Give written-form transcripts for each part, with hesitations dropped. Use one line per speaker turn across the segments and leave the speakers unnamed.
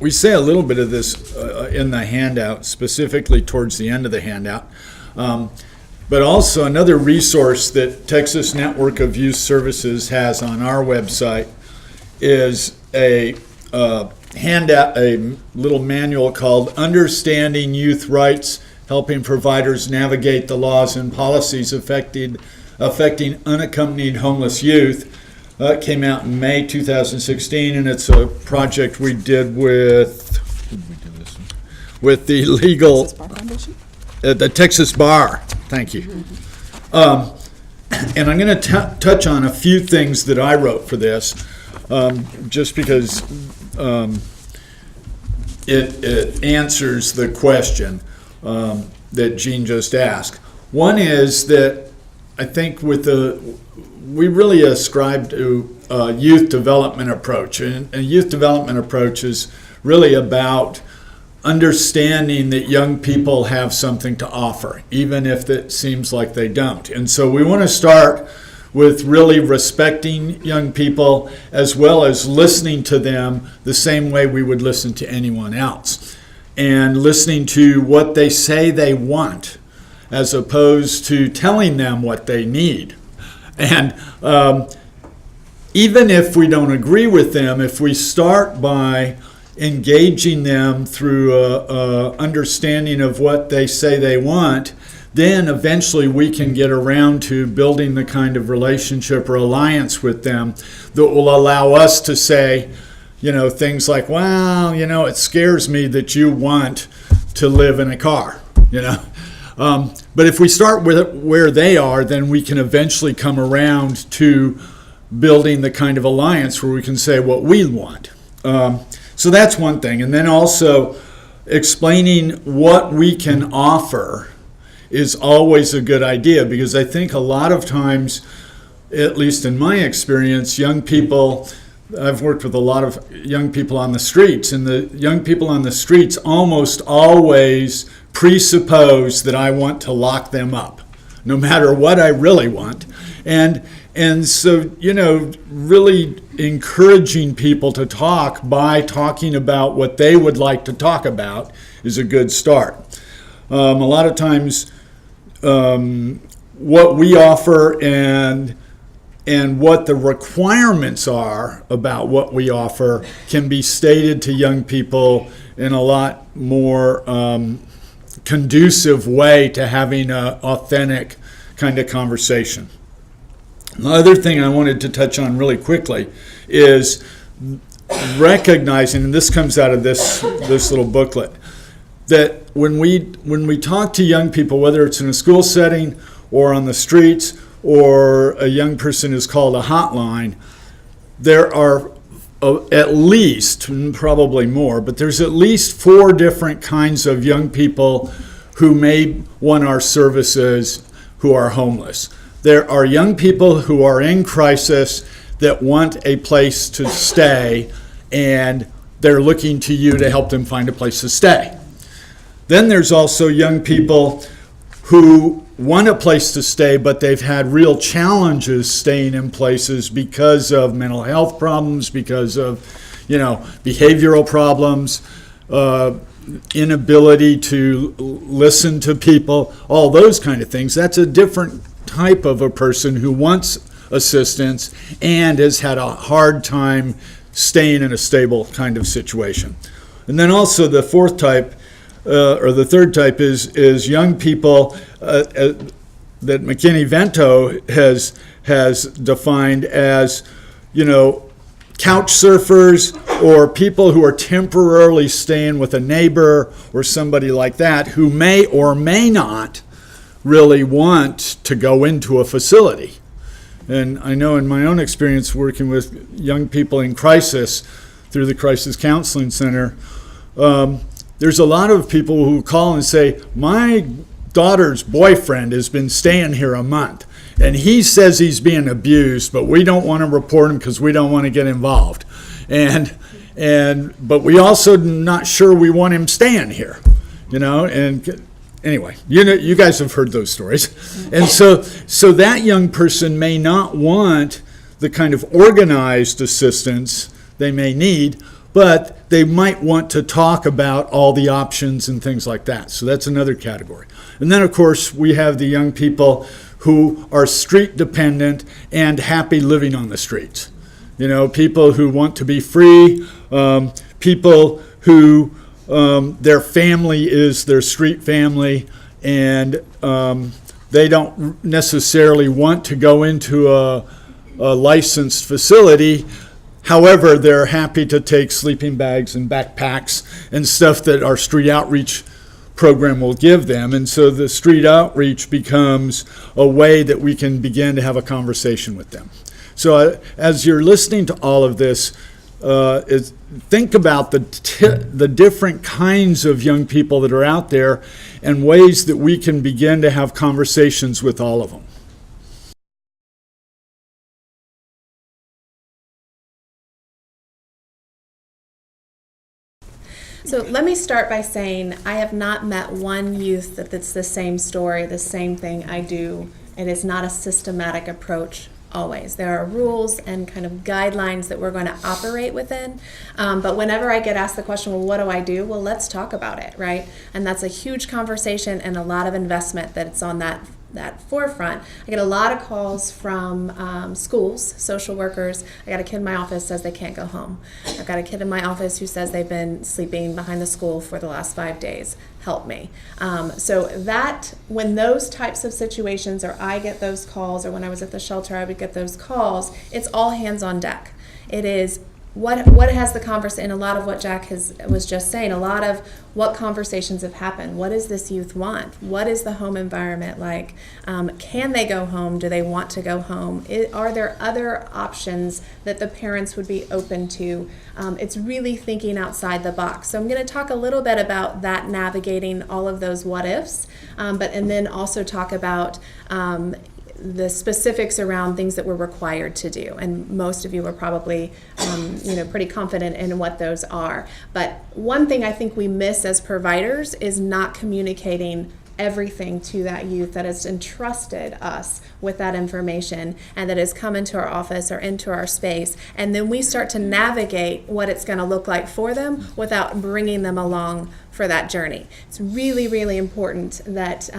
we say a little bit of this in the handout, specifically towards the end of the handout. But also another resource that Texas Network of Youth Services has on our website is a handout, a little manual called Understanding Youth Rights, Helping Providers Navigate the Laws and Policies Affecting Unaccompanied Homeless Youth. It came out in May 2016, and it's a project we did with the legal,
Texas Bar Foundation?
The Texas Bar. Thank you. And I'm going to touch on a few things that I wrote for this, just because it answers the question that Gene just asked. One is that I think we really ascribe to a youth development approach. And a youth development approach is really about understanding that young people have something to offer, even if it seems like they don't. And so we want to start with really respecting young people as well as listening to them the same way we would listen to anyone else, and listening to what they say they want as opposed to telling them what they need. And even if we don't agree with them, if we start by engaging them through a understanding of what they say they want, then eventually we can get around to building the kind of relationship or alliance with them that will allow us to say, things like, well, it scares me that you want to live in a car, But if we start with where they are, then we can eventually come around to building the kind of alliance where we can say what we want. So that's one thing. And then also explaining what we can offer is always a good idea, because I think a lot of times, at least in my experience, young people, I've worked with a lot of young people on the streets, and the young people on the streets almost always presuppose that I want to lock them up, no matter what I really want. And so, really encouraging people to talk by talking about what they would like to talk about is a good start. A lot of times, what we offer and what the requirements are about what we offer can be stated to young people in a lot more conducive way to having an authentic kind of conversation. The other thing I wanted to touch on really quickly is recognizing, and this comes out of this little booklet, that when we talk to young people, whether it's in a school setting or on the streets or a young person is called a hotline, there are at least, probably more, but there's at least 4 different kinds of young people who may want our services who are homeless. There are young people who are in crisis that want a place to stay, and they're looking to you to help them find a place to stay. Then there's also young people who want a place to stay, but they've had real challenges staying in places because of mental health problems, because of, behavioral problems, inability to listen to people, all those kind of things. That's a different type of a person who wants assistance and has had a hard time staying in a stable kind of situation. And then also the fourth type, or the third type is young people that McKinney-Vento has defined as, couch surfers, or people who are temporarily staying with a neighbor or somebody like that, who may or may not really want to go into a facility. And I know in my own experience working with young people in crisis through the Crisis Counseling Center, there's a lot of people who call and say, my daughter's boyfriend has been staying here a month, and he says he's being abused, but we don't want to report him because we don't want to get involved. But we also not sure we want him staying here, and anyway, you guys have heard those stories. And so that young person may not want the kind of organized assistance they may need, but they might want to talk about all the options and things like that. So that's another category. And then, of course, we have the young people who are street dependent and happy living on the streets. You know, people who want to be free, people who their family is their street family, and they don't necessarily want to go into a licensed facility. However, they're happy to take sleeping bags and backpacks and stuff that our street outreach program will give them. And so the street outreach becomes a way that we can begin to have a conversation with them. So as you're listening to all of this, think about the different kinds of young people that are out there and ways that we can begin to have conversations with all of them.
So let me start by saying I have not met one youth that's the same story, the same thing I do. It is not a systematic approach always. There are rules and kind of guidelines that we're going to operate within. But whenever I get asked the question, well, what do I do? Well, let's talk about it, right? And that's a huge conversation and a lot of investment that's on that forefront. I get a lot of calls from schools, social workers. I got a kid in my office says they can't go home. I've got a kid in my office who says they've been sleeping behind the school for the last 5 days. Help me. So that when those types of situations, or I get those calls, or when I was at the shelter I would get those calls, it's all hands on deck. It is what has the conversation, and a lot of what Jack was just saying, a lot of what conversations have happened. What does this youth want? What is the home environment like? Can they go home? Do they want to go home? Are there other options that the parents would be open to? It's really thinking outside the box. So I'm going to talk a little bit about that, navigating all of those what ifs, and then also talk about the specifics around things that we're required to do. And most of you are probably pretty confident in what those are. But one thing I think we miss as providers is not communicating everything to that youth that has entrusted us with that information and that has come into our office or into our space. And then we start to navigate what it's going to look like for them without bringing them along for that journey. It's really, really important that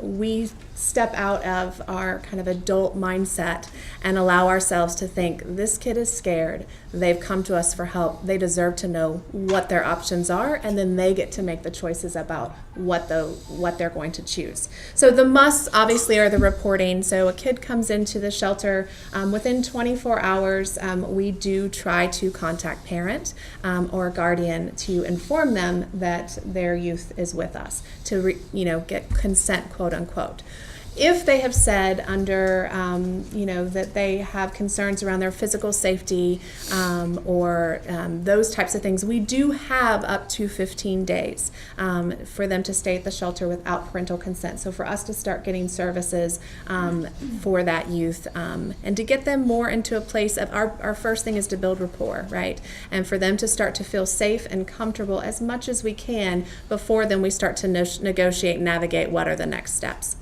we step out of our kind of adult mindset and allow ourselves to think, this kid is scared, they've come to us for help, they deserve to know what their options are, and then they get to make the choices about what they're going to choose. So the musts obviously are the reporting. So a kid comes into the shelter, within 24 hours, we do try to contact parent or guardian to inform them that their youth is with us, to get consent, quote unquote. If they have said under, that they have concerns around their physical safety or those types of things, we do have up to 15 days for them to stay at the shelter without parental consent. So for us to start getting services for that youth and to get them more into a place of, our first thing is to build rapport, right? And for them to start to feel safe and comfortable as much as we can before then we start to negotiate and navigate what are the next steps.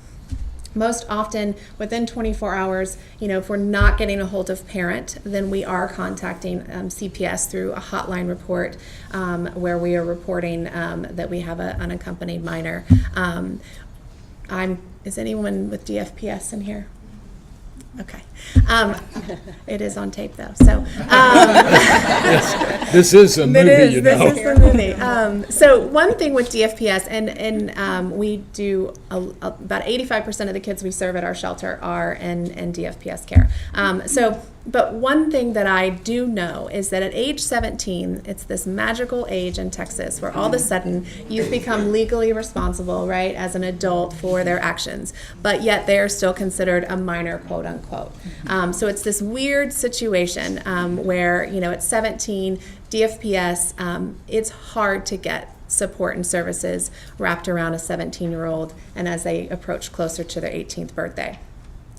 Most often, within 24 hours, if we're not getting a hold of parent, then we are contacting CPS through a hotline report where we are reporting that we have an unaccompanied minor. Is anyone with DFPS in here? Okay. It is on tape, though. So
yes, this is a movie,
This is the movie. So one thing with DFPS, and we do about 85% of the kids we serve at our shelter are in DFPS care. But one thing that I do know is that at age 17, it's this magical age in Texas where all of a sudden youth become legally responsible, right, as an adult for their actions, but yet they are still considered a minor, quote unquote. So it's this weird situation where, at 17, DFPS, it's hard to get support and services wrapped around a 17-year-old and as they approach closer to their 18th birthday.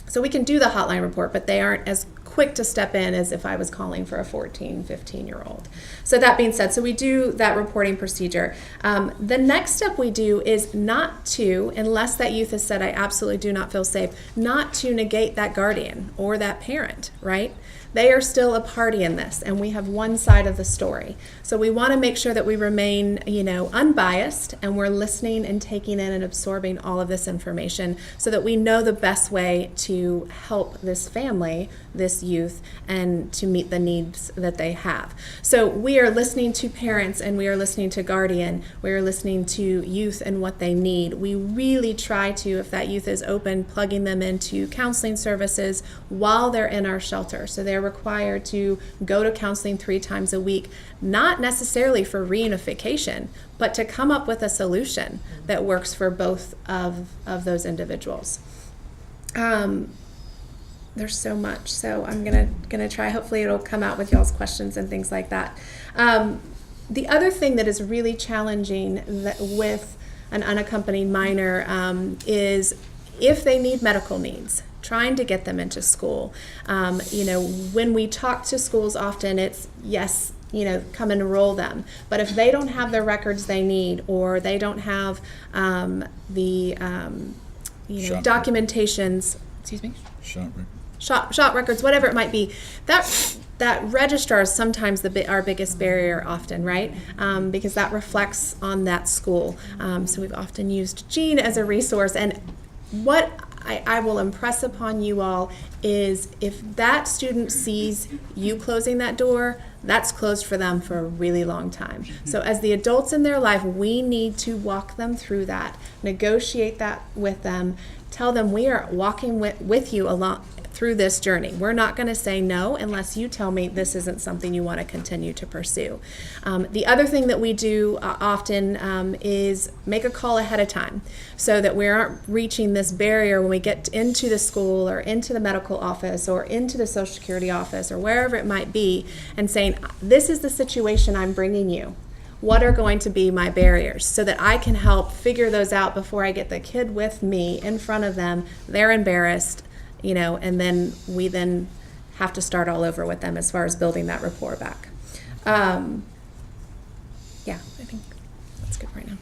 So we can do the hotline report, but they aren't as quick to step in as if I was calling for a 14, 15-year-old. So that being said, so we do that reporting procedure. The next step we do is not to, unless that youth has said, I absolutely do not feel safe, not to negate that guardian or that parent, right? they are still a party in this, and we have one side of the story. So we want to make sure that we remain, unbiased, and we're listening and taking in and absorbing all of this information so that we know the best way to help this family, this youth, and to meet the needs that they have. So we are listening to parents, and we are listening to guardian, we are listening to youth and what they need. We really try to, if that youth is open, plugging them into counseling services while they're in our shelter. So they're required to go to counseling 3 times a week, not necessarily for reunification, but to come up with a solution that works for both of those individuals. There's so much, so I'm gonna try. Hopefully it'll come out with y'all's questions and things like that. The other thing that is really challenging with an unaccompanied minor is if they need medical needs, trying to get them into school. When we talk to schools often, it's yes, come and enroll them. But if they don't have the records they need, or they don't have the documentations, excuse me? Shot records, whatever it might be, that registrar is sometimes our biggest barrier often, right? Because that reflects on that school. So we've often used Jean as a resource. And what I will impress upon you all is if that student sees you closing that door, that's closed for them for a really long time. So as the adults in their life, we need to walk them through that, negotiate that with them, tell them we are walking with you along through this journey. We're not going to say no unless you tell me this isn't something you want to continue to pursue. The other thing that we do often is make a call ahead of time so that we aren't reaching this barrier when we get into the school or into the medical office or into the Social Security office or wherever it might be, and saying, this is the situation I'm bringing you. What are going to be my barriers so that I can help figure those out before I get the kid with me in front of them. They're embarrassed, and then we have to start all over with them as far as building that rapport back. I think that's good right now.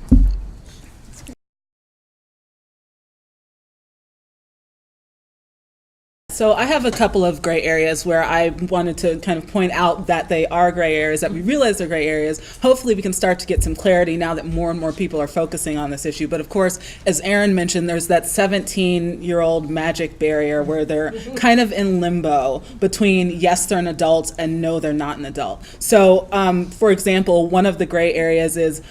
So I have a couple of gray areas where I wanted to kind of point out that they are gray areas, that we realize they're gray areas. Hopefully we can start to get some clarity now that more and more people are focusing on this issue. But of course, as Erin mentioned, there's that 17-year-old magic barrier where they're kind of in limbo between yes, they're an adult and no, they're not an adult. So for example, one of the gray areas is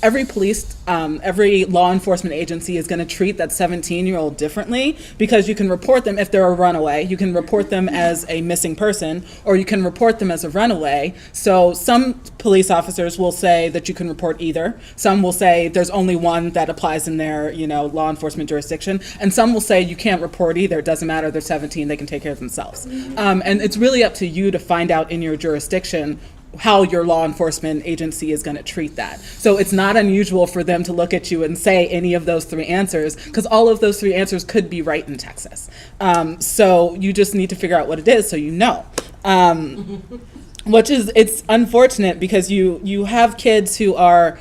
every law enforcement agency is going to treat that 17-year-old differently, because you can report them if they're a runaway, you can report them as a missing person, or you can report them as a runaway. So some police officers will say that you can report either. Some will say there's only one that applies in their, law enforcement jurisdiction, and some will say you can't report either. It doesn't matter. They're 17. They can take care of themselves. And it's really up to you to find out in your jurisdiction how your law enforcement agency is going to treat that. So it's not unusual for them to look at you and say any of those 3 answers, because all of those 3 answers could be right in Texas. So you just need to figure out what it is so you know. It's unfortunate because you have kids who are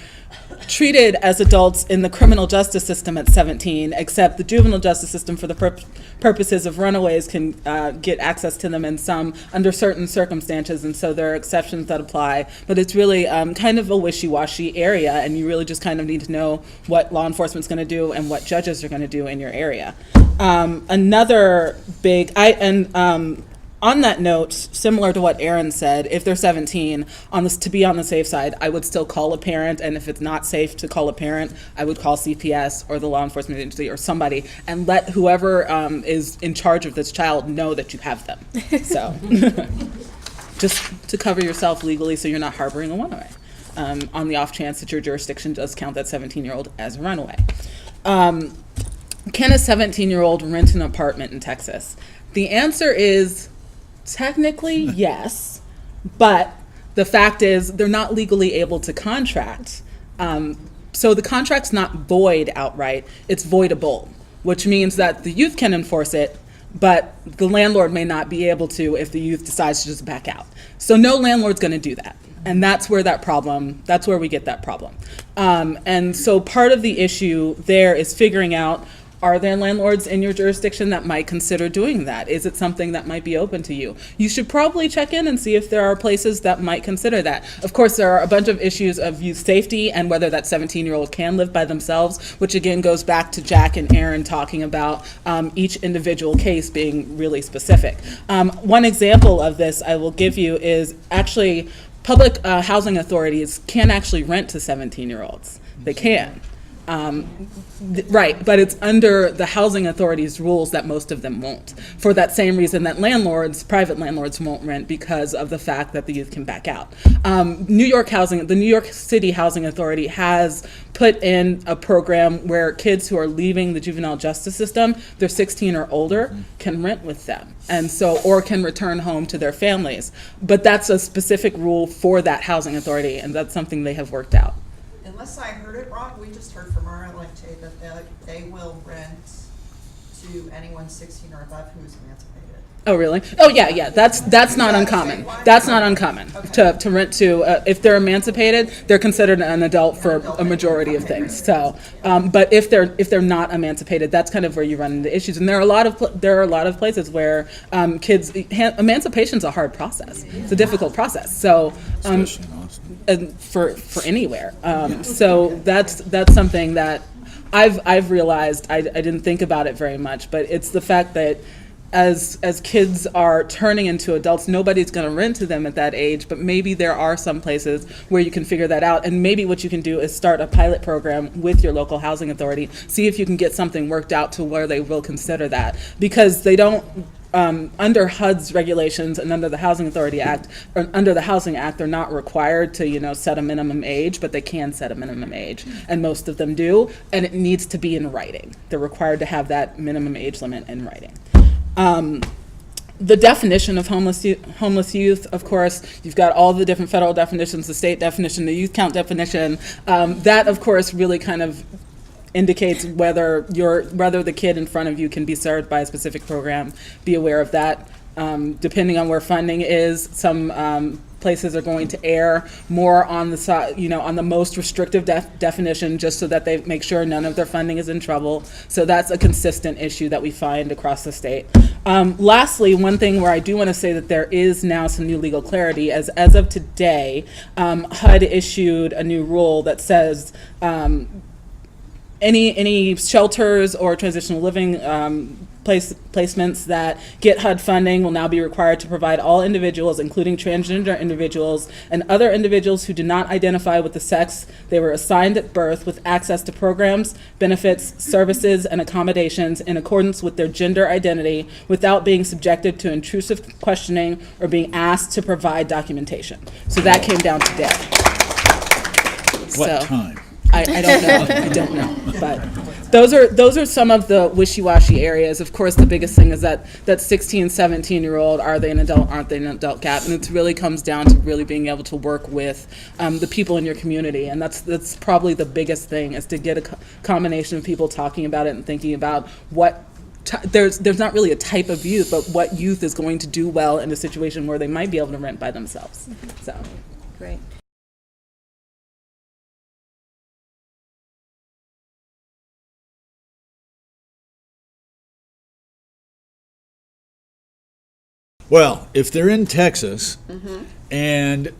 treated as adults in the criminal justice system at 17, except the juvenile justice system for the purposes of runaways can get access to them in some under certain circumstances, and so there are exceptions that apply. But it's really kind of a wishy-washy area, and you really just kind of need to know what law enforcement's going to do and what judges are going to do in your area. Another big, on that note, similar to what Erin said, if they're 17, to be on the safe side, I would still call a parent, and if it's not safe to call a parent, I would call CPS or the law enforcement agency or somebody, and let whoever is in charge of this child know that you have them. So, just to cover yourself legally so you're not harboring a runaway, on the off chance that your jurisdiction does count that 17-year-old as a runaway. Can a 17-year-old rent an apartment in Texas? The answer is technically yes, but the fact is they're not legally able to contract. So the contract's not void outright, it's voidable, which means that the youth can enforce it, but the landlord may not be able to if the youth decides to just back out. So no landlord's going to do that. And that's where we get that problem. And so part of the issue there is figuring out Are there landlords in your jurisdiction that might consider doing that? Is it something that might be open to you? You should probably check in and see if there are places that might consider that. Of course, there are a bunch of issues of youth safety and whether that 17-year-old can live by themselves, which again goes back to Jack and Aaron talking about each individual case being really specific. One example of this I will give you is actually public housing authorities can actually rent to 17-year-olds. They can. Right, but it's under the housing authority's rules that most of them won't. For that same reason that private landlords won't rent because of the fact that the youth can back out. The New York City Housing Authority has put in a program where kids who are leaving the juvenile justice system, they're 16 or older, can rent with them. And so, or can return home to their families. But that's a specific rule for that housing authority, and that's something they have worked out.
Unless I heard it wrong, we just heard from our LHA that they will rent to anyone 16 or above who is emancipated.
Oh, really? Oh, yeah. That's not uncommon. That's not uncommon to rent to. If they're emancipated, they're considered an adult for a majority of things. So, but if they're not emancipated, that's kind of where you run into issues. And there are a lot of places where emancipation's a hard process. It's a difficult process. So, and for anywhere. So that's something that I've realized. I didn't think about it very much, but it's the fact that as kids are turning into adults, nobody's going to rent to them at that age, but maybe there are some places where you can figure that out. And maybe what you can do is start a pilot program with your local housing authority, see if you can get something worked out to where they will consider that. Because they don't, under HUD's regulations and under the Housing Authority Act, or under the Housing Act, they're not required to, set a minimum age, but they can set a minimum age. And most of them do, and it needs to be in writing. They're required to have that minimum age limit in writing. The definition of homeless youth, of course, you've got all the different federal definitions, the state definition, the youth count definition. That, of course, really kind of indicates whether the kid in front of you can be served by a specific program. Be aware of that. Depending on where funding is, some places are going to err more on the side, on the most restrictive definition, just so that they make sure none of their funding is in trouble. So that's a consistent issue that we find across the state. Lastly, one thing where I do want to say that there is now some new legal clarity, as of today, HUD issued a new rule that says any shelters or transitional living placements that get HUD funding will now be required to provide all individuals, including transgender individuals and other individuals who do not identify with the sex they were assigned at birth, with access to programs, benefits, services, and accommodations in accordance with their gender identity without being subjected to intrusive questioning or being asked to provide documentation. So that came down today.
What time?
I don't know. I don't know. But those are some of the wishy-washy areas. Of course, the biggest thing is that 16, 17-year-old, are they an adult, aren't they an adult gap? And it really comes down to really being able to work with the people in your community. And that's probably the biggest thing, is to get a combination of people talking about it and thinking about what there's not really a type of youth, but what youth is going to do well in a situation where they might be able to rent by themselves. So,
Great.
Well, if they're in Texas, and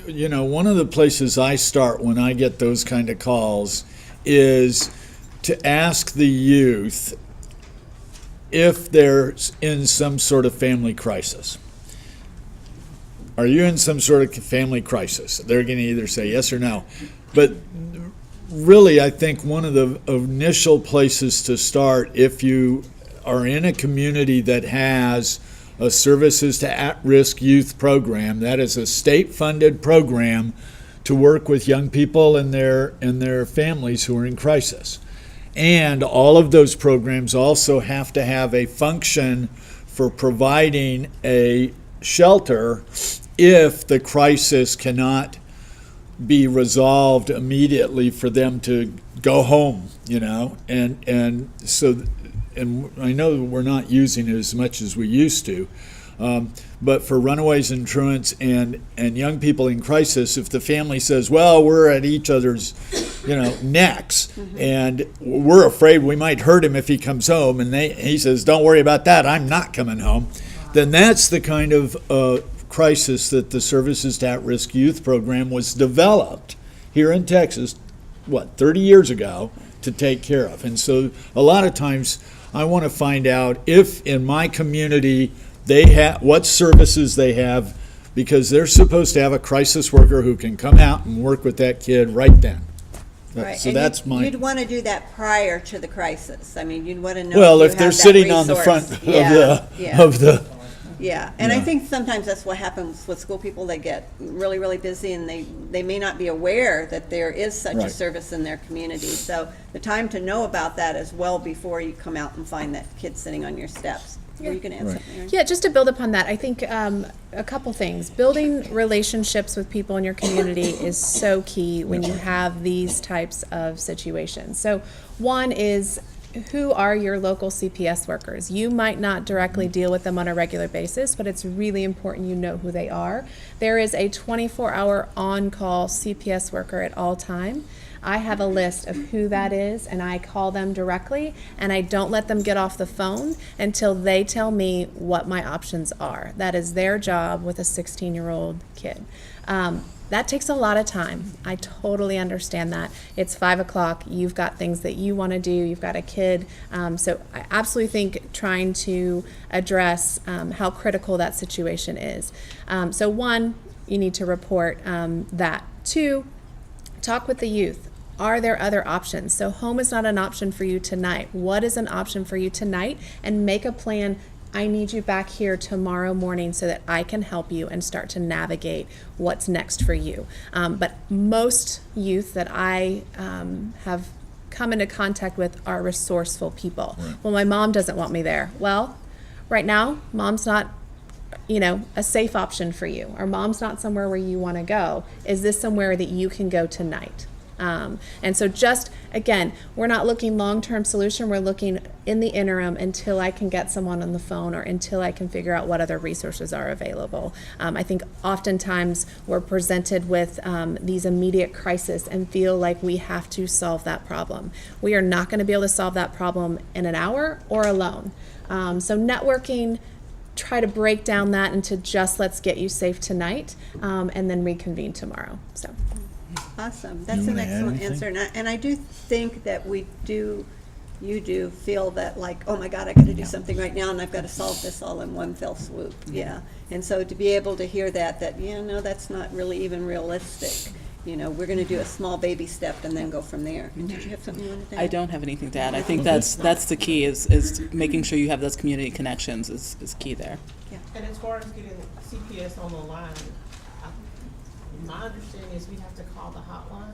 one of the places I start when I get those kind of calls is to ask the youth if they're in some sort of family crisis. Are you in some sort of family crisis? They're going to either say yes or no. But really, I think one of the initial places to start, if you are in a community that has a Services to At-Risk Youth program, that is a state-funded program to work with young people and their families who are in crisis. And all of those programs also have to have a function for providing a shelter if the crisis cannot be resolved immediately for them to go home, and so. And I know we're not using it as much as we used to, but for runaways and truants and young people in crisis, if the family says, well, we're at each other's necks, and we're afraid we might hurt him if he comes home, and he says, don't worry about that, I'm not coming home, then that's the kind of crisis that the Services to At-Risk Youth program was developed here in Texas, 30 years ago, to take care of. And so a lot of times I want to find out if in my community they have, what services they have, because they're supposed to have a crisis worker who can come out and work with that kid right then.
Right.
So
And
that's
you'd want to do that prior to the crisis. I mean, you'd want to know.
Well,
you
if they're
have that
sitting on the
resource.
front
Yeah,
of the
Yeah, and I
Yeah.
think sometimes that's what happens with school people. They get really, really busy, and they may not be aware that there is such a
Right.
service in their community. So the time to know about that is well before you come out and find that kid sitting on your steps. Were you going to add
Right.
something, Erin?
Yeah, just to build upon that, I think a couple things. Building relationships with people in your community is so key when you have these types of situations. So one is, who are your local CPS workers? You might not directly deal with them on a regular basis, but it's really important you know who they are. There is a 24-hour on-call CPS worker at all time. I have a list of who that is, and I call them directly, and I don't let them get off the phone until they tell me what my options are. That is their job with a 16-year-old kid. That takes a lot of time. I totally understand that. It's 5 o'clock. You've got things that you want to do. You've got a kid. So I absolutely think trying to address how critical that situation is. So one, you need to report that. Two, talk with the youth. Are there other options? So home is not an option for you tonight. What is an option for you tonight? And make a plan. I need you back here tomorrow morning so that I can help you and start to navigate what's next for you. But most youth that I have come into contact with are resourceful people.
Right.
Well, my mom doesn't want me there. Well, right now, mom's not a safe option for you, or mom's not somewhere where you want to go. Is this somewhere that you can go tonight? And so just, again, we're not looking long-term solution, we're looking in the interim until I can get someone on the phone or until I can figure out what other resources are available. I think oftentimes we're presented with these immediate crises and feel like we have to solve that problem. We are not going to be able to solve that problem in an hour or alone. So networking, try to break down that into just let's get you safe tonight, and then reconvene tomorrow. So.
Awesome. That's
You
an
wanna add
excellent
anything?
answer. And I do think that you do feel that, like, oh my God, I got to do something right now, and I've got to solve this all in one fell swoop. Yeah. And so to be able to hear that, no, that's not really even realistic. We're going to do a small baby step and then go from there. And did you have something you wanted to add?
I don't have anything to add. I think that's the key is making sure you have those community connections is key there.
And as far as getting CPS on the line, my understanding is we have to call the hotline.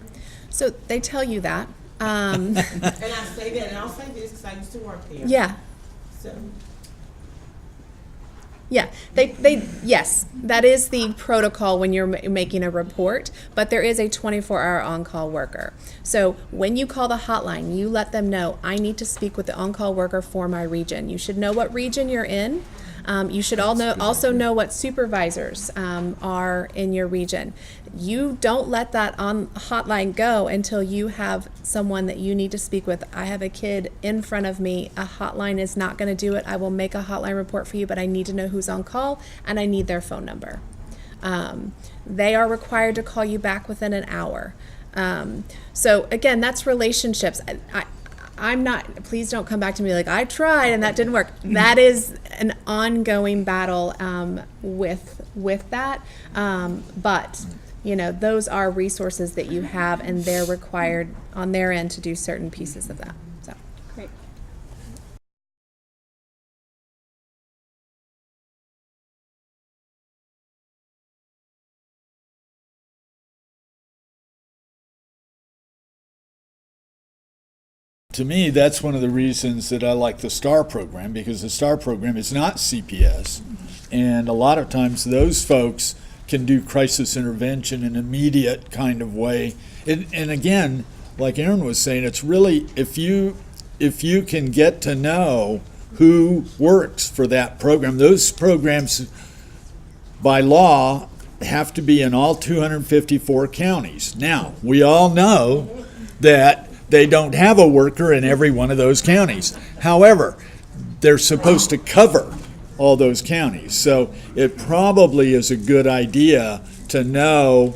So they tell you that.
And I say that, and I'll say this because I used to work there.
Yeah.
So,
Yeah, yes, that is the protocol when you're making a report, but there is a 24-hour on-call worker. So when you call the hotline, you let them know, I need to speak with the on-call worker for my region. You should know what region you're in. You should also know what supervisors are in your region. You don't let that on hotline go until you have someone that you need to speak with. I have a kid in front of me. A hotline is not going to do it. I will make a hotline report for you, but I need to know who's on call, and I need their phone number. They are required to call you back within an hour. So again, that's relationships. I'm not, please don't come back to me like, I tried and that didn't work. That is an ongoing battle with that. But, those are resources that you have, and they're required on their end to do certain pieces of that. So.
Great.
To me, that's one of the reasons that I like the STAR program, because the STAR program is not CPS. And a lot of times those folks can do crisis intervention in an immediate kind of way. And again, like Erin was saying, it's really, if you can get to know who works for that program, those programs by law have to be in all 254 counties. Now, we all know that they don't have a worker in every one of those counties. However, they're supposed to cover all those counties. So it probably is a good idea to know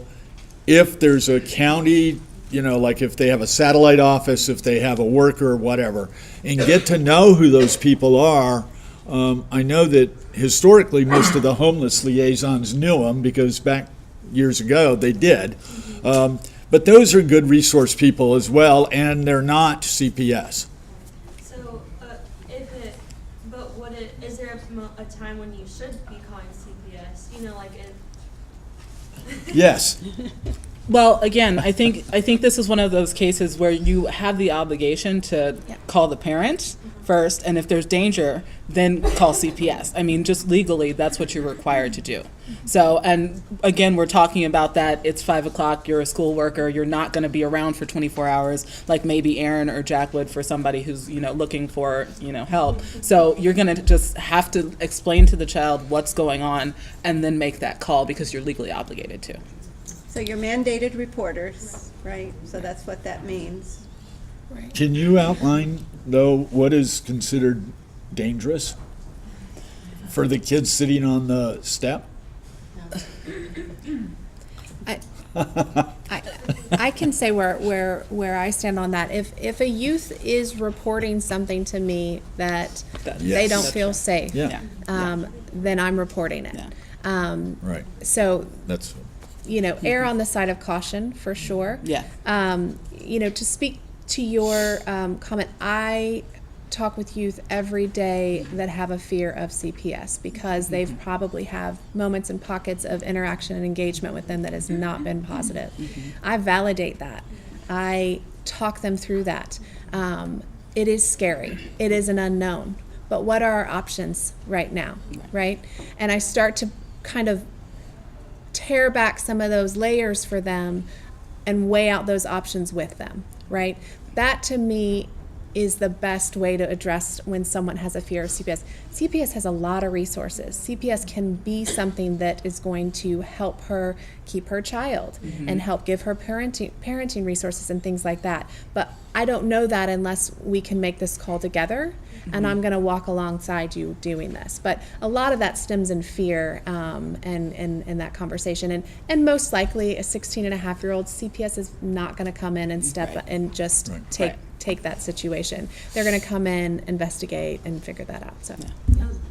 if there's a county, like if they have a satellite office, if they have a worker or whatever, and get to know who those people are. I know that historically most of the homeless liaisons knew them because back years ago they did. But those are good resource people as well, and they're not CPS.
So, is there a time when you should be calling CPS?
Yes.
Well, again, I think this is one of those cases where you have the obligation to call the parent first, and if there's danger, then call CPS. I mean, just legally, that's what you're required to do. So, and again, we're talking about that it's 5 o'clock, you're a school worker, you're not going to be around for 24 hours like maybe Aaron or Jack would for somebody who's, looking for, help. So you're going to just have to explain to the child what's going on and then make that call because you're legally obligated to.
So you're mandated reporters, right? So that's what that means.
Can you outline, though, what is considered dangerous for the kids sitting on the step?
I can say where I stand on that. If a youth is reporting something to me that they don't feel safe,
Yeah.
then I'm reporting it.
Yeah.
Right.
So
That's
err on the side of caution for sure.
Yeah.
To speak to your comment, I talk with youth every day that have a fear of CPS because they've probably have moments and pockets of interaction and engagement with them that has not been positive. I validate that. I talk them through that. It is scary. It is an unknown. But what are our options right now, right? And I start to kind of tear back some of those layers for them and weigh out those options with them, right? That to me is the best way to address when someone has a fear of CPS. CPS has a lot of resources. CPS can be something that is going to help her keep her child and help give her parenting resources and things like that. But I don't know that unless we can make this call together, and I'm going to walk alongside you doing this. But a lot of that stems in fear and that conversation. And most likely a 16-and-a-half-year-old CPS is not going to come in and step and just take that situation. They're going to come in, investigate, and figure that out. So,
I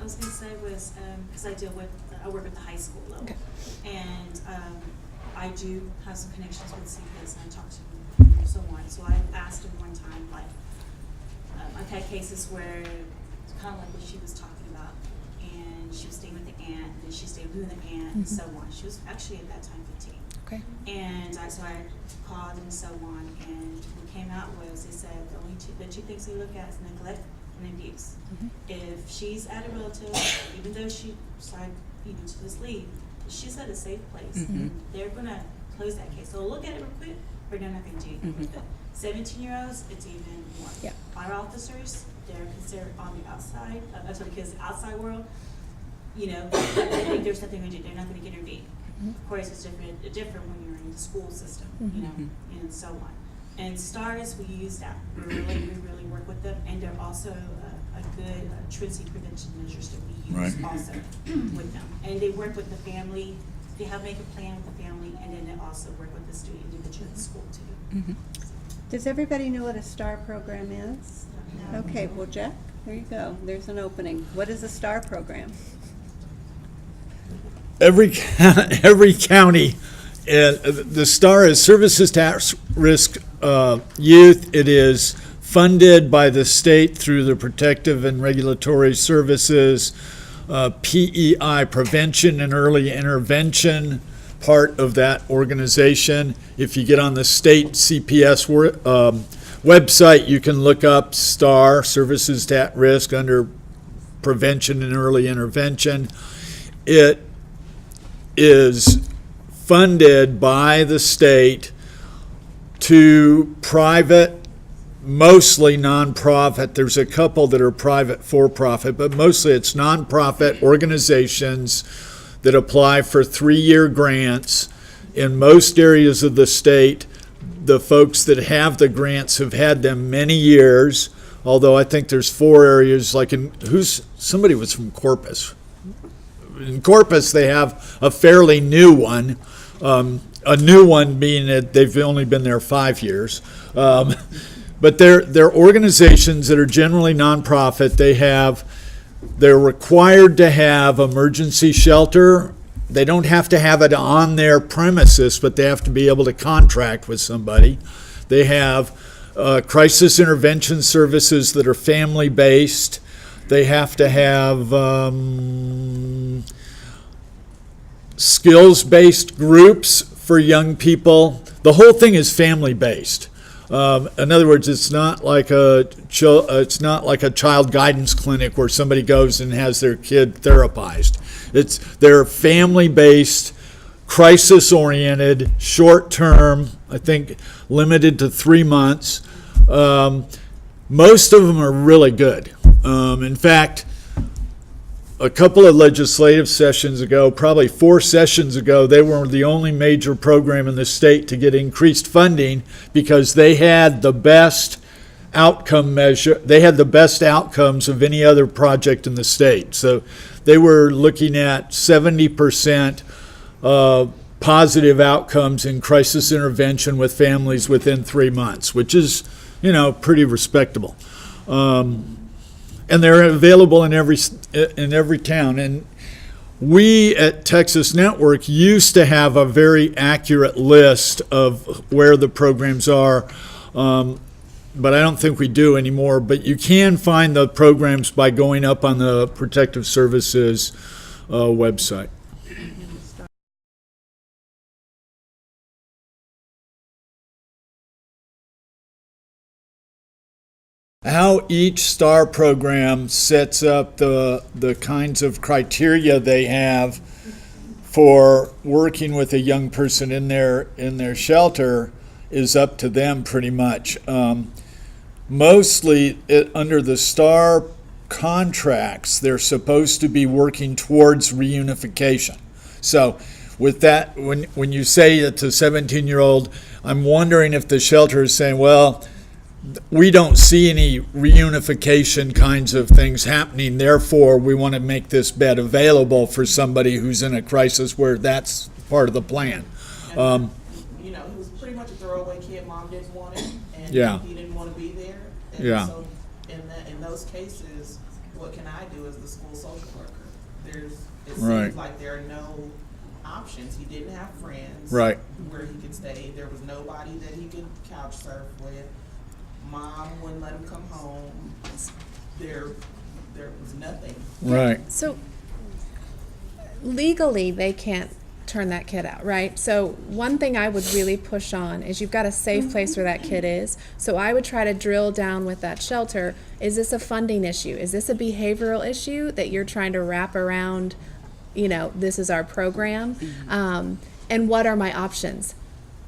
was going to say was because I work at the high school level, and I do have some connections with CPS, and I talk to someone. So I asked him one time, like, I've had cases where it's kind of like what she was talking about, and she was staying with the aunt, and then she stayed with the aunt, and so on. She was actually at that time 15.
okay.
And so I called and so on, and what came out was they said the two things they look at is neglect and abuse. If she's at a relative, even though she decided to just leave, she's at a safe place, and they're gonna close that case. So they'll look at it real quick, but they're not gonna do anything with it. 17-year-olds, it's even more.
Yeah.
Our officers, they're considered on the outside, because the outside world, they think there's nothing to do. They're not going to intervene. Of course, it's different when you're in the school system, and so on. And STARS, we use that. We really work with them, and they're also a good truancy prevention measures that we use also with them. And they work with the family. They make a plan with the family, and then they also work with the student individual at school too.
Does everybody know what a STAR program is?
No.
Okay, well, Jack, there you go. There's an opening. What is a STAR program?
Every county, the STAR is Services to At-Risk Youth. It is funded by the state through the Protective and Regulatory Services, PEI, Prevention and Early Intervention, part of that organization. If you get on the state CPS website, you can look up STAR, Services to At-Risk, under Prevention and Early Intervention. It is funded by the state to private, mostly nonprofit. There's a couple that are private for-profit, but mostly it's nonprofit organizations that apply for 3-year grants in most areas of the state the folks that have the grants have had them many years, although I think there's 4 areas, like somebody was from Corpus. In Corpus, they have a fairly new one, a new one being that they've only been there 5 years. But they're organizations that are generally nonprofit. They're required to have emergency shelter. They don't have to have it on their premises, but they have to be able to contract with somebody. They have crisis intervention services that are family-based. They have to have skills-based groups for young people. The whole thing is family-based. In other words, it's not like a child guidance clinic where somebody goes and has their kid therapized. They're family-based, crisis-oriented, short-term. I think limited to 3 months. Most of them are really good. In fact, a couple of legislative sessions ago, probably 4 sessions ago, they were the only major program in the state to get increased funding because they had the best outcome measure. They had the best outcomes of any other project in the state. So they were looking at 70% positive outcomes in crisis intervention with families within 3 months, which is, pretty respectable. And they're available in every town. And we at Texas Network used to have a very accurate list of where the programs are, but I don't think we do anymore. But you can find the programs by going up on the Protective Services website. How each STAR program sets up the kinds of criteria they have for working with a young person in their shelter is up to them pretty much. Mostly under the STAR contracts, they're supposed to be working towards reunification. So with that, when you say it to a 17-year-old, I'm wondering if the shelter is saying, well, we don't see any reunification kinds of things happening. Therefore, we want to make this bed available for somebody who's in a crisis where that's part of the plan.
He was pretty much a throwaway kid. Mom didn't want it, and he didn't want to be there. And so in those cases, what can I do as the school social worker? It seems like there are no options. He didn't have friends where he could stay. There was nobody that he could couch surf with. Mom wouldn't let him come home. There was nothing.
Right.
So legally, they can't turn that kid out, right? So one thing I would really push on is you've got a safe place where that kid is. So I would try to drill down with that shelter. Is this a funding issue? Is this a behavioral issue that you're trying to wrap around, this is our program? And what are my options?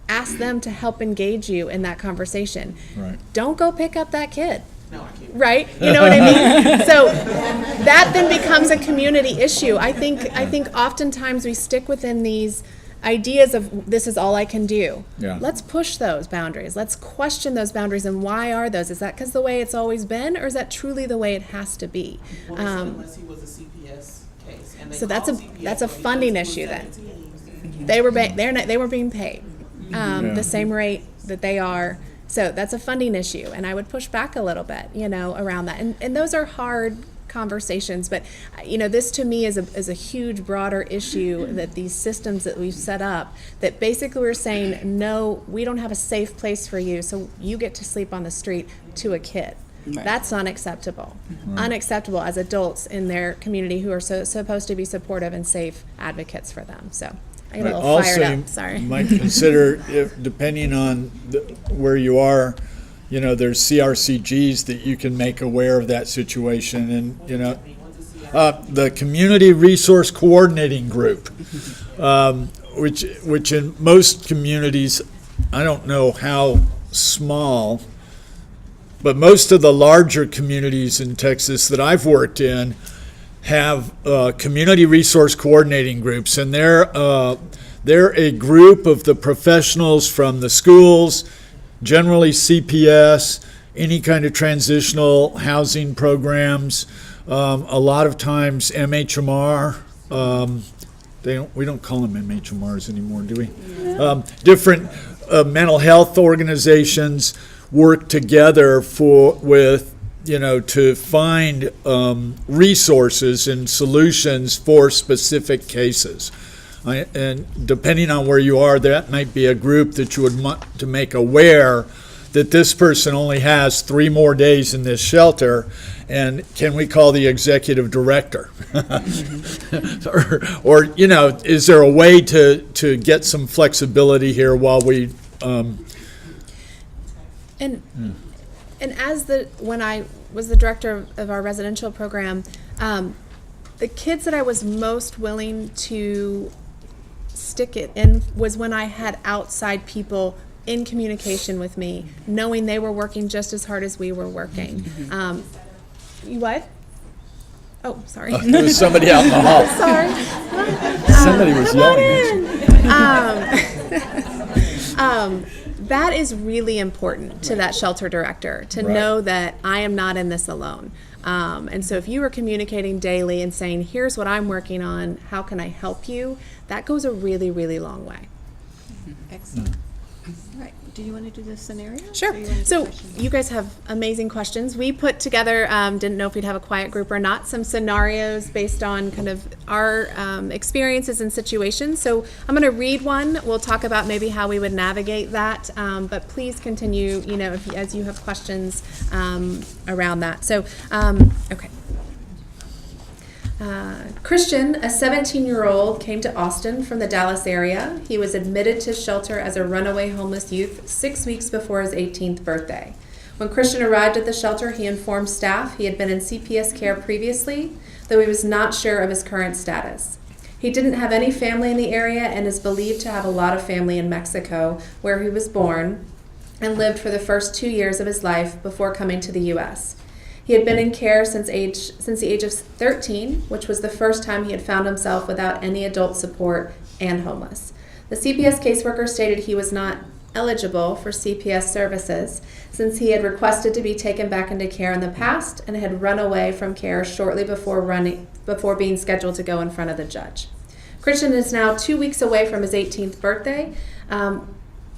Ask them to help engage you in that conversation.
Right.
Don't go pick up that kid.
No, I can't.
Right? You know what I mean? So that then becomes a community issue. I think oftentimes we stick within these ideas of this is all I can do.
Yeah.
Let's push those boundaries. Let's question those boundaries. And why are those? Is that because the way it's always been, or is that truly the way it has to be?
Well, unless he was a CPS case. And
So that's a funding issue then. They were being paid the same rate that they are. So that's a funding issue, and I would push back a little bit, around that. And those are hard conversations, but this to me is a huge, broader issue that these systems that we've set up, that basically we're saying, no, we don't have a safe place for you, so you get to sleep on the street to a kid. Right. That's unacceptable. Right. Unacceptable as adults in their community who are supposed to be supportive and safe advocates for them. So I get a little fired up. Sorry.
You might consider, if depending on where you are, there's CRCGs that you can make aware of that situation, and the Community Resource Coordinating Group, which in most communities, I don't know how small, but most of the larger communities in Texas that I've worked in have community resource coordinating groups, and they're a group of the professionals from the schools generally CPS, any kind of transitional housing programs, a lot of times MHMR. We don't call them MHMRs anymore, do we? Different mental health organizations work together to find resources and solutions for specific cases. And depending on where you are, that might be a group that you would want to make aware that this person only has 3 more days in this shelter, and can we call the executive director? or is there a way to get some flexibility here while we
And when I was the director of our residential program, the kids that I was most willing to stick it in was when I had outside people in communication with me, knowing they were working just as hard as we were working. You what? Oh, sorry.
There was somebody out in the hall.
Sorry.
Somebody was yelling at you.
That is really important to that shelter director, to know that I am not in this alone. And so if you are communicating daily and saying, here's what I'm working on, how can I help you? That goes a really, really long way.
Excellent. All right, do you want to do the scenario?
Sure. So you guys have amazing questions. We put together, didn't know if we'd have a quiet group or not, some scenarios based on kind of our experiences and situations. So I'm going to read one. We'll talk about maybe how we would navigate that, but please continue, as you have questions around that. So, okay. Christian, a 17-year-old, came to Austin from the Dallas area. He was admitted to shelter as a runaway homeless youth 6 weeks before his 18th birthday. When Christian arrived at the shelter, he informed staff he had been in CPS care previously, though he was not sure of his current status. He didn't have any family in the area and is believed to have a lot of family in Mexico, where he was born and lived for the first 2 years of his life before coming to the U.S. He had been in care since the age of 13, which was the first time he had found himself without any adult support and homeless. The CPS caseworker stated he was not eligible for CPS services since he had requested to be taken back into care in the past and had run away from care shortly before being scheduled to go in front of the judge. Christian is now 2 weeks away from his 18th birthday.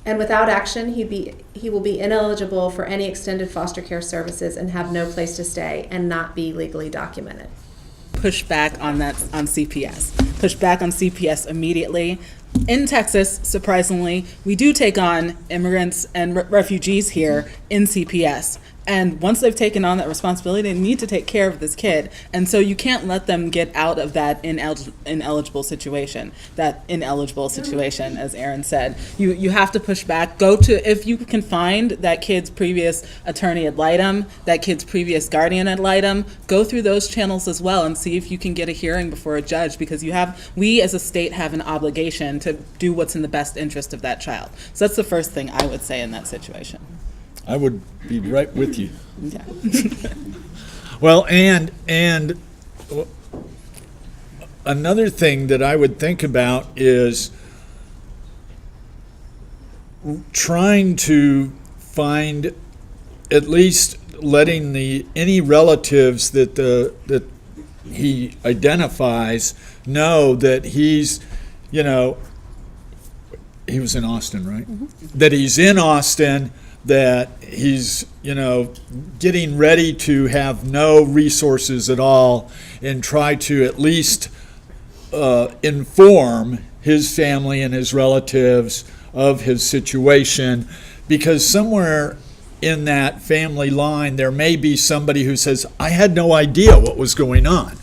And without action, he will be ineligible for any extended foster care services and have no place to stay and not be legally documented.
Push back on CPS. Push back on CPS immediately. In Texas, surprisingly, we do take on immigrants and refugees here in CPS. And once they've taken on that responsibility, they need to take care of this kid. And so you can't let them get out of that ineligible situation, as Aaron said. You have to push back. If you can find that kid's previous attorney ad litem, that kid's previous guardian ad litem, go through those channels as well and see if you can get a hearing before a judge, because we as a state have an obligation to do what's in the best interest of that child. So that's the first thing I would say in that situation.
I would be right with you.
Yeah.
Well, and another thing that I would think about is trying to find, at least letting any relatives that he identifies know that he's, he was in Austin, right? Mm-hmm. That he's in Austin, that he's, getting ready to have no resources at all, and try to at least inform his family and his relatives of his situation, because somewhere in that family line there may be somebody who says, I had no idea what was going on.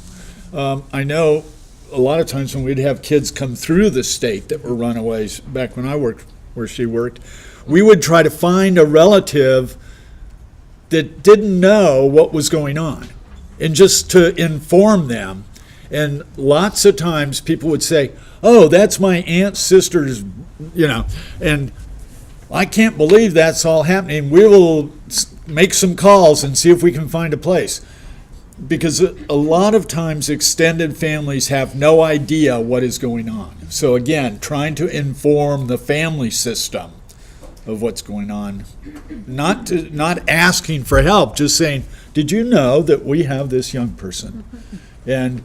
I know a lot of times when we'd have kids come through the state that were runaways, back when I worked where she worked, we would try to find a relative that didn't know what was going on, and just to inform them. And lots of times people would say, oh, that's my aunt's sister's, and I can't believe that's all happening. We will make some calls and see if we can find a place. Because a lot of times extended families have no idea what is going on. So again, trying to inform the family system of what's going on. Not asking for help, just saying, did you know that we have this young person? And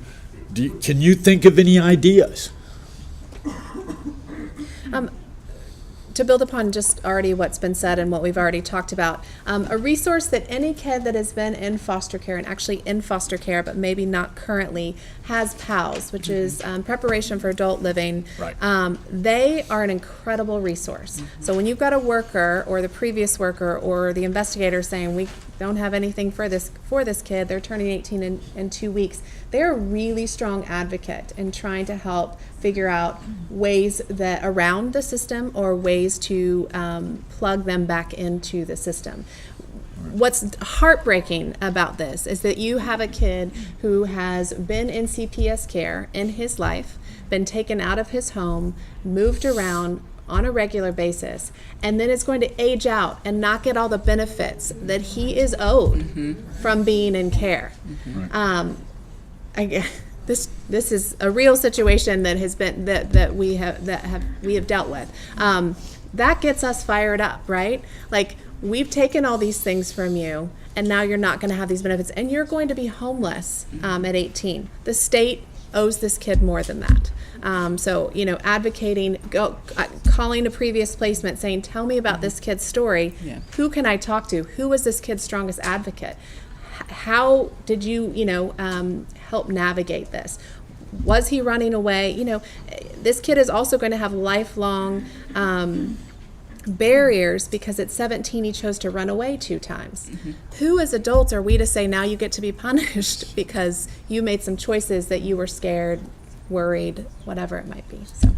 can you think of any ideas?
To build upon just already what's been said and what we've already talked about, a resource that any kid that has been in foster care, and actually in foster care but maybe not currently, has PALS, which is Preparation for Adult Living.
Right.
They are an incredible resource. So when you've got a worker or the previous worker or the investigator saying we don't have anything for this kid, they're turning 18 in 2 weeks, they're a really strong advocate in trying to help figure out ways that around the system or ways to plug them back into the system. What's heartbreaking about this is that you have a kid who has been in CPS care in his life, been taken out of his home, moved around on a regular basis, and then is going to age out and not get all the benefits that he is owed from being in care. This is a real situation that has been that we have dealt with. That gets us fired up, right? Like, we've taken all these things from you, and now you're not going to have these benefits, and you're going to be homeless at 18. The state owes this kid more than that. So, advocating, calling a previous placement, saying, tell me about this kid's story.
Yeah.
Who can I talk to? Who was this kid's strongest advocate? How did you, help navigate this? Was he running away? This kid is also going to have lifelong barriers because at 17 he chose to run away 2 times. Who as adults are we to say now you get to be punished because you made some choices that you were scared, worried, whatever it might be? So.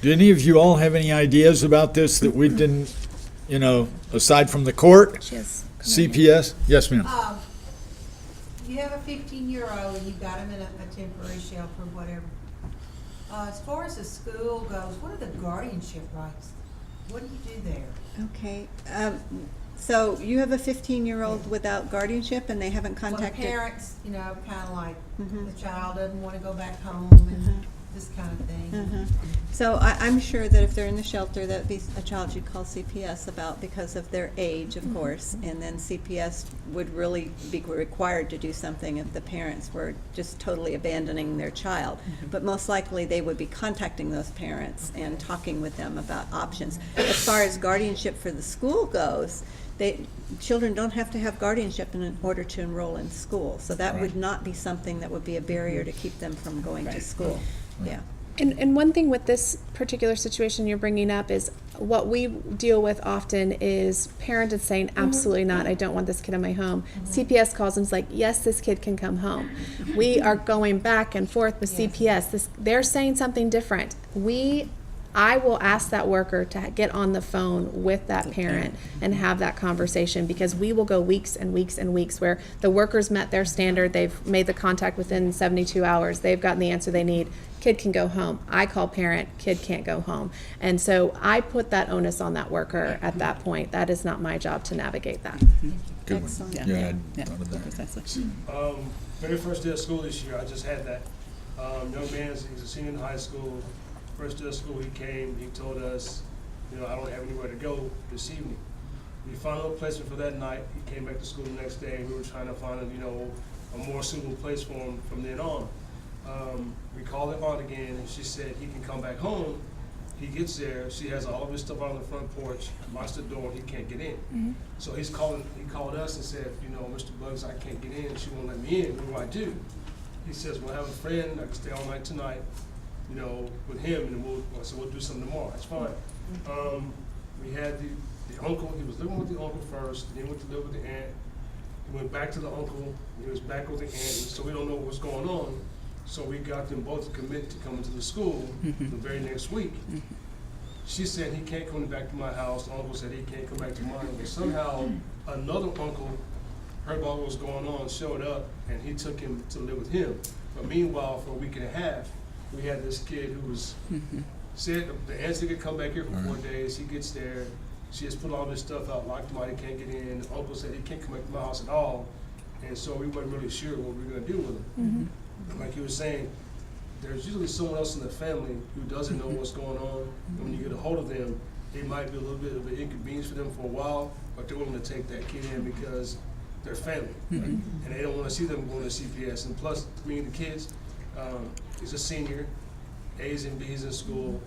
Do any of you all have any ideas about this that we didn't, aside from the court?
She has
CPS? Yes, ma'am.
You have a 15-year-old and you've got him in a temporary shelter or whatever. As far as the school goes, what are the guardianship rights? What do you do there?
Okay, so you have a 15-year-old without guardianship and they haven't
Well, the
contacted?
parents, kind of like the child doesn't want to go back home and this kind of thing.
So I'm sure that if they're in the shelter, that'd be a child you'd call CPS about because of their age, of course, and then CPS would really be required to do something if the parents were just totally abandoning their child. But most likely they would be contacting those parents and talking with them about options. As far as guardianship for the school goes, children don't have to have guardianship in order to enroll in school. So that would not be something that would be a barrier to keep them from going to school. Yeah.
And one thing with this particular situation you're bringing up is what we deal with often is parents is saying, absolutely not, I don't want this kid in my home. CPS calls and is like, yes, this kid can come home. We are going back and forth with CPS. They're saying something different. I will ask that worker to get on the phone with that parent and have that conversation, because we will go weeks and weeks and weeks where the workers met their standard, they've made the contact within 72 hours, they've gotten the answer they need, kid can go home. I call parent, kid can't go home. And so I put that onus on that worker at that point. That is not my job to navigate that.
Good one.
Excellent.
Yeah,
Yeah,
I thought of that.
precisely.
Very first day of school this year, I just had that. Young man, he's a senior in high school. First day of school, he came, he told us, I don't have anywhere to go this evening. We found a placement for that night. He came back to school the next day. We were trying to find a more suitable place for him from then on. We called her aunt again, and she said he can come back home. He gets there, she has all of his stuff out on the front porch, locks the door, and he can't get in. So he called us and said, Mr. Bugs, I can't get in, she won't let me in, what do I do? He says, well, I have a friend, I can stay all night tonight, with him, and we'll do something tomorrow. That's fine. We had the uncle. He was living with the uncle first, then he went to live with the aunt. He went back to the uncle. He was back with the aunt, so we don't know what's going on. So we got them both to commit to coming to the school the very next week. She said he can't come back to my house. The uncle said he can't come back to mine. But somehow another uncle heard about what was going on, showed up, and he took him to live with him. But meanwhile, for a week and a half, we had this kid who was said the aunt said he could come back here for 4 days. He gets there. She has put all this stuff out, locked him out. He can't get in. The uncle said he can't come back to my house at all. And so we weren't really sure what we were going to do with him. Like he was saying, there's usually someone else in the family who doesn't know what's going on. And when you get a hold of them, it might be a little bit of an inconvenience for them for a while, but they're willing to take that kid in because they're family, right? And they don't want to see them going to CPS. And plus, me and the kids, he's a senior, A's and B's in school,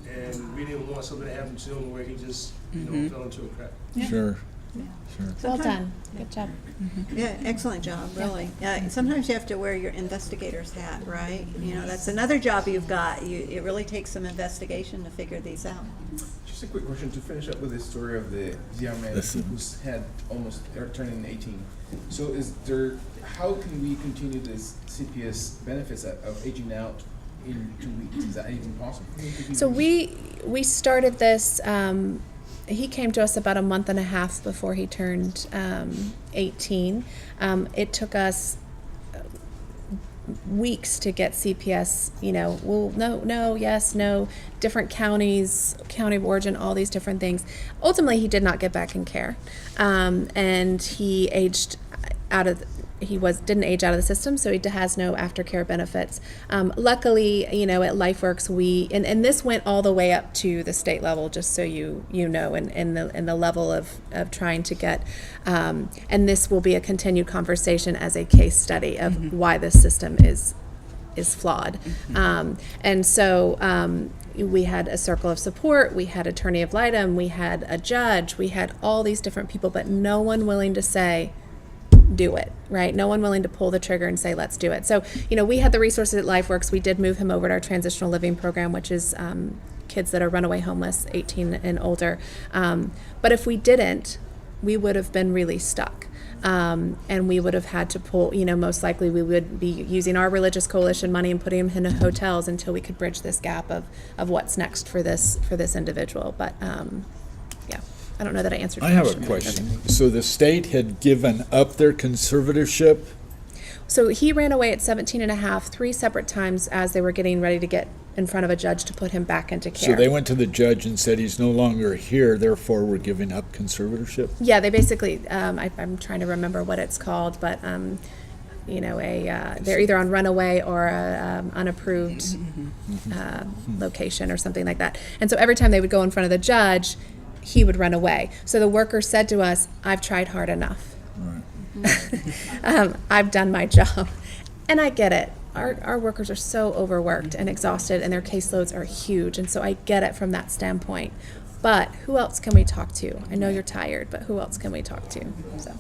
and we didn't want something to happen to him where he just, fell into a crack.
Sure. Sure.
Well done. Good job.
Yeah, excellent job, really. Sometimes you have to wear your investigator's hat, right? You know, that's another job you've got. It really takes some investigation to figure these out.
Just a quick question to finish up with the story of the young man who's had almost turning 18. So how can we continue this CPS benefits of aging out in 2 weeks? Is that even possible?
So we started this, he came to us about a month and a half before he turned 18. It took us weeks to get CPS, no, yes, no, different counties, county of origin, all these different things. Ultimately, he did not get back in care. And he aged out of, didn't age out of the system, so he has no aftercare benefits. Luckily, at LifeWorks, and this went all the way up to the state level, just so you know, and the level of trying to get, and this will be a continued conversation as a case study of why this system is flawed. And so we had a circle of support, we had attorney ad litem, we had a judge, we had all these different people, but no one willing to say, do it, right? No one willing to pull the trigger and say, let's do it. So, we had the resources at LifeWorks. We did move him over to our transitional living program, which is kids that are runaway homeless, 18 and older. But if we didn't, we would have been really stuck. And we would have had to pull, most likely we would be using our religious coalition money and putting him in hotels until we could bridge this gap of what's next for this individual. But yeah. I don't know that I answered your question.
I have a question. So the state had given up their conservatorship?
So he ran away at 17 and a half, 3 separate times as they were getting ready to get in front of a judge to put him back into care.
So they went to the judge and said he's no longer here, therefore we're giving up conservatorship?
Yeah, they basically, I'm trying to remember what it's called, but they're either on runaway or a unapproved location or something like that. And so every time they would go in front of the judge, he would run away. So the worker said to us, I've tried hard enough.
Right.
I've done my job. And I get it. Our workers are so overworked and exhausted, and their caseloads are huge. And so I get it from that standpoint. But who else can we talk to? I know you're tired, but who else can we talk to? So.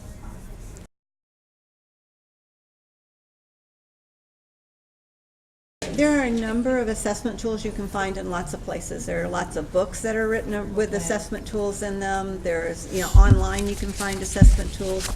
There are a number of assessment tools you can find in lots of places. There are lots of books that are written with assessment tools in them. There's, online you can find assessment tools.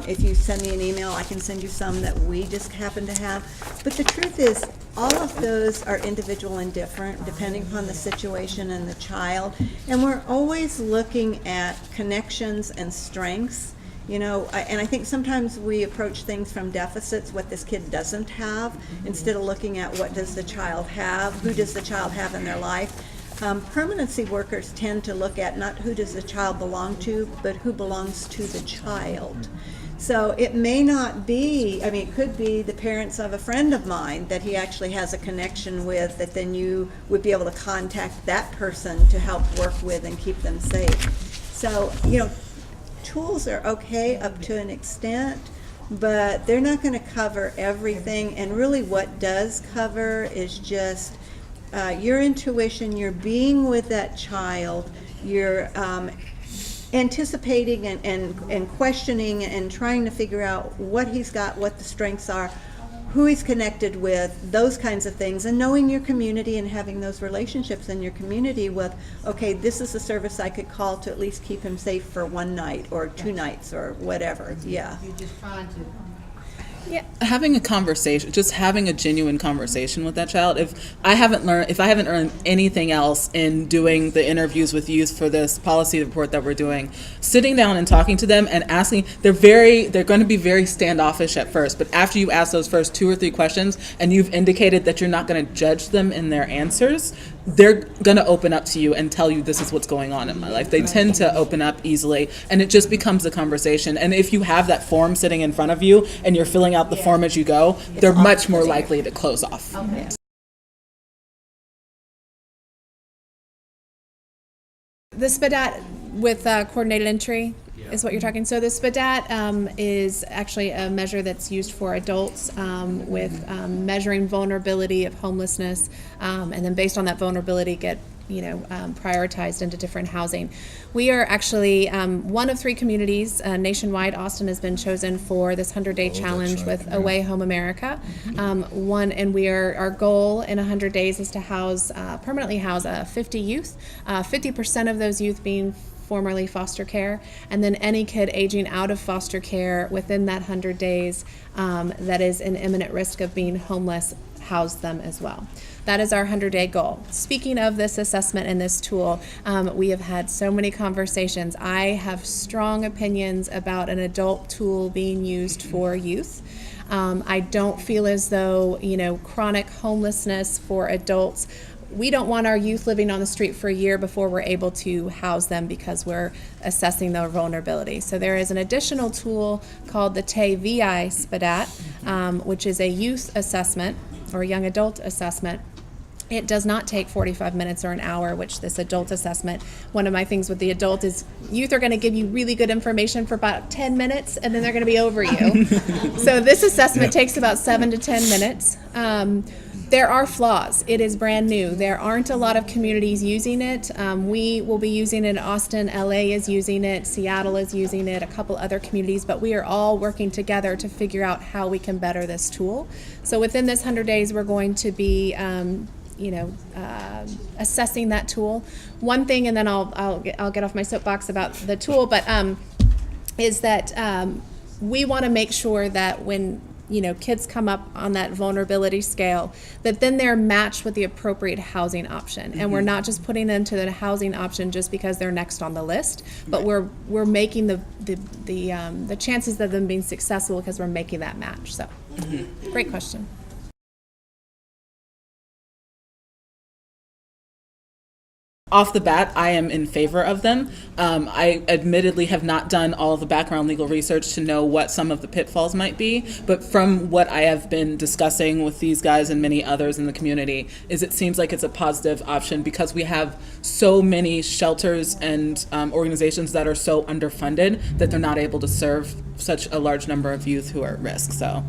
If you send me an email, I can send you some that we just happen to have. But the truth is, all of those are individual and different depending upon the situation and the child. And we're always looking at connections and strengths. And I think sometimes we approach things from deficits, what this kid doesn't have, instead of looking at what does the child have, who does the child have in their life. Permanency workers tend to look at not who does the child belong to, but who belongs to the child. So it may not be, it could be the parents of a friend of mine that he actually has a connection with, that then you would be able to contact that person to help work with and keep them safe. So, tools are okay up to an extent, but they're not going to cover everything. And really what does cover is just your intuition, your being with that child, your anticipating and questioning and trying to figure out what he's got, what the strengths are, who he's connected with, those kinds of things, and knowing your community and having those relationships in your community with, okay, this is a service I could call to at least keep him safe for one night or 2 nights or whatever. Yeah.
You're just trying to.
Yeah.
Having a conversation, just having a genuine conversation with that child. If I haven't learned anything else in doing the interviews with youth for this policy report that we're doing, sitting down and talking to them and asking, they're going to be very standoffish at first, but after you ask those first 2 or 3 questions and you've indicated that you're not going to judge them in their answers, they're going to open up to you and tell you this is what's going on in my life. They tend to open up easily, and it just becomes a conversation. And if you have that form sitting in front of you and you're filling out the form as you go, they're much more likely to close off.
Okay. The SPDAT with coordinated entry is what you're talking. So the SPDAT is actually a measure that's used for adults with measuring vulnerability of homelessness, and then based on that vulnerability get prioritized into different housing. We are actually one of 3 communities nationwide. Austin has been chosen for this 100-day challenge with Away Home America. Our goal in 100 days is to permanently house 50 youth, 50% of those youth being formerly foster care, and then any kid aging out of foster care within that 100 days that is in imminent risk of being homeless, house them as well. That is our 100-day goal. Speaking of this assessment and this tool, we have had so many conversations. I have strong opinions about an adult tool being used for youth. I don't feel as though, chronic homelessness for adults, we don't want our youth living on the street for a year before we're able to house them because we're assessing their vulnerability. So there is an additional tool called the TAY-VI SPDAT, which is a youth assessment or a young adult assessment. It does not take 45 minutes or an hour, which this adult assessment, one of my things with the adult is youth are going to give you really good information for about 10 minutes and then they're going to be over you. So this assessment takes about 7 to 10 minutes. There are flaws. It is brand new. There aren't a lot of communities using it. We will be using it in Austin. LA is using it. Seattle is using it. A couple other communities. But we are all working together to figure out how we can better this tool. So within this 100 days, we're going to be assessing that tool. One thing, and then I'll get off my soapbox about the tool, but is that we want to make sure that when kids come up on that vulnerability scale, that then they're matched with the appropriate housing option. And we're not just putting them to the housing option just because they're next on the list, but we're making the chances of them being successful because we're making that match. So, great question.
Off the bat, I am in favor of them. I admittedly have not done all of the background legal research to know what some of the pitfalls might be, but from what I have been discussing with these guys and many others in the community, it seems like it's a positive option because we have so many shelters and organizations that are so underfunded that they're not able to serve such a large number of youth who are at risk. So.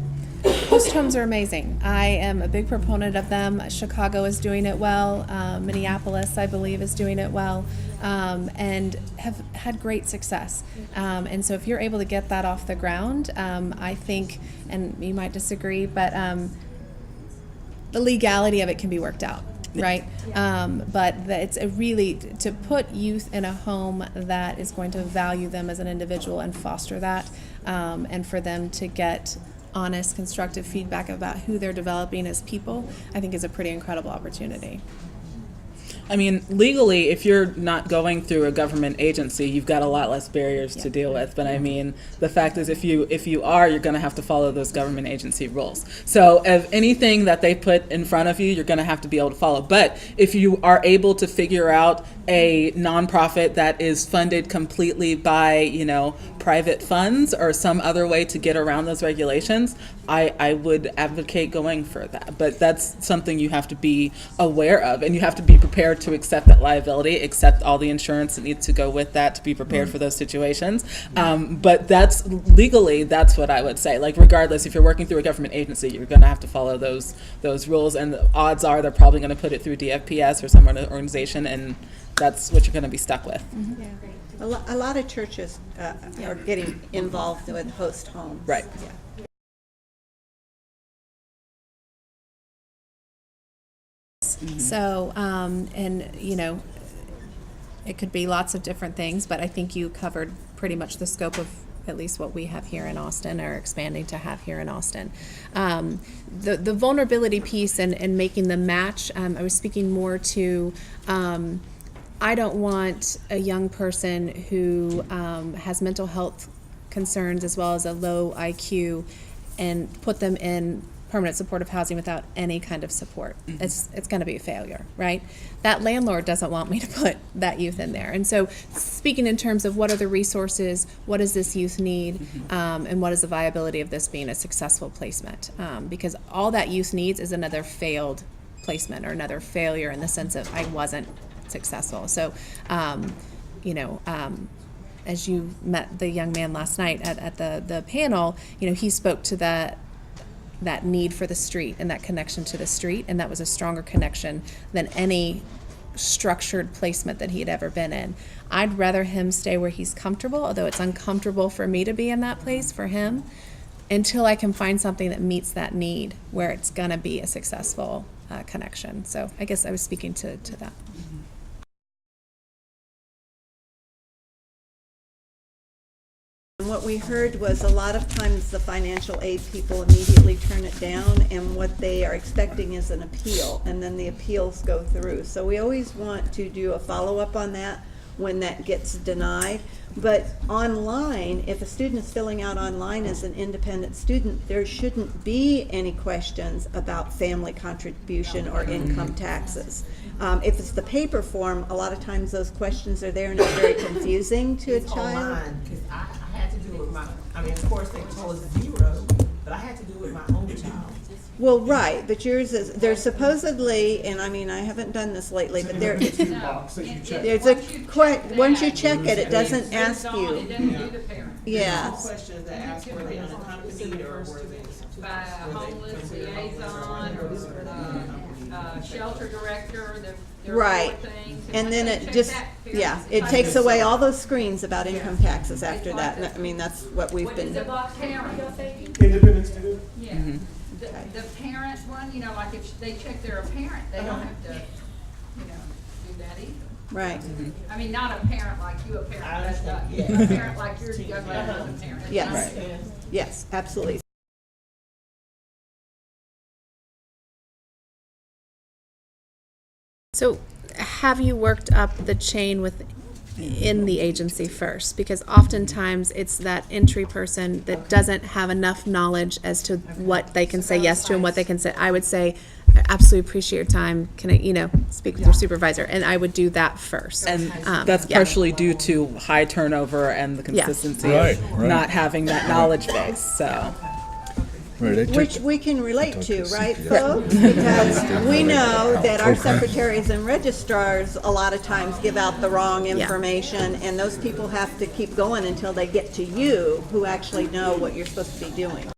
Host homes are amazing. I am a big proponent of them. Chicago is doing it well. Minneapolis, I believe, is doing it well, and have had great success. And so if you're able to get that off the ground, I think, and you might disagree, but the legality of it can be worked out. Right? But it's to put youth in a home that is going to value them as an individual and foster that, and for them to get honest, constructive feedback about who they're developing as people, I think is a pretty incredible opportunity.
I mean, legally, if you're not going through a government agency, you've got a lot less barriers to deal with. But I mean, the fact is, if you are, you're going to have to follow those government agency rules. So if anything that they put in front of you, you're going to have to be able to follow. But if you are able to figure out a nonprofit that is funded completely by, private funds or some other way to get around those regulations, I would advocate going for that. But that's something you have to be aware of, and you have to be prepared to accept that liability, accept all the insurance that needs to go with that to be prepared for those situations. But that's legally, that's what I would say. Like, regardless, if you're working through a government agency, you're going to have to follow those rules, and the odds are they're probably going to put it through DFPS or some other organization, and that's what you're going to be stuck with.
Yeah. A lot of churches are getting involved with host homes.
Right.
Yeah.
So, it could be lots of different things, but I think you covered pretty much the scope of at least what we have here in Austin, or expanding to have here in Austin. The vulnerability piece and making the match, I was speaking more to, I don't want a young person who has mental health concerns as well as a low IQ and put them in permanent supportive housing without any kind of support. It's going to be a failure, right? That landlord doesn't want me to put that youth in there. And so speaking in terms of what are the resources, what does this youth need, and what is the viability of this being a successful placement? Because all that youth needs is another failed placement or another failure in the sense of I wasn't successful. So as you met the young man last night at the panel, he spoke to that need for the street and that connection to the street, and that was a stronger connection than any structured placement that he had ever been in. I'd rather him stay where he's comfortable, although it's uncomfortable for me to be in that place for him, until I can find something that meets that need where it's gonna be a successful connection. So I guess I was speaking to that.
And what we heard was a lot of times the financial aid people immediately turn it down, and what they are expecting is an appeal, and then the appeals go through. So we always want to do a follow-up on that when that gets denied. But online, if a student is filling out online as an independent student, there shouldn't be any questions about family contribution or income taxes. If it's the paper form, a lot of times those questions are there and it's very confusing to a
It's
child.
online, 'cause I had to do it with my, of course, they told us 0, but I had to do it with my own child.
Well, right, but yours is, there's supposedly, and I haven't done this lately, but there,
Box that you check.
there's once you check it, it doesn't ask you. Yeah.
Questions that ask were they unaccompanied or were they?
By a homeless liaison or shelter director, there are
Right.
four things.
And then
once
it
they
just,
check that,
yeah, it
parents
takes
decide.
away all those screens about income taxes after that. And that's what we've
What is
been,
the box parent?
Independent student?
Yeah. The parent one, like if they check they're a parent, they don't have to, do that either.
right,
I mean, not a parent like you, a parent,
I
that's not,
understand,
a parent like your young man is a parent. That's
Yes.
not-
yes, absolutely.
So have you worked up the chain within the agency first? Because oftentimes it's that entry person that doesn't have enough knowledge as to what they can say yes to and what they can say. I would say, I absolutely appreciate your time. Can I, speak with your supervisor? And I would do that first.
And that's
yeah.
partially due to high turnover and the
Yeah.
consistency
Right,
of
right.
not having that knowledge base, so.
Which we can relate to, right, folks? Because we know that our secretaries and registrars a lot of times give out the wrong information, and those people have to keep going until they get to you, who actually know what you're supposed to be doing.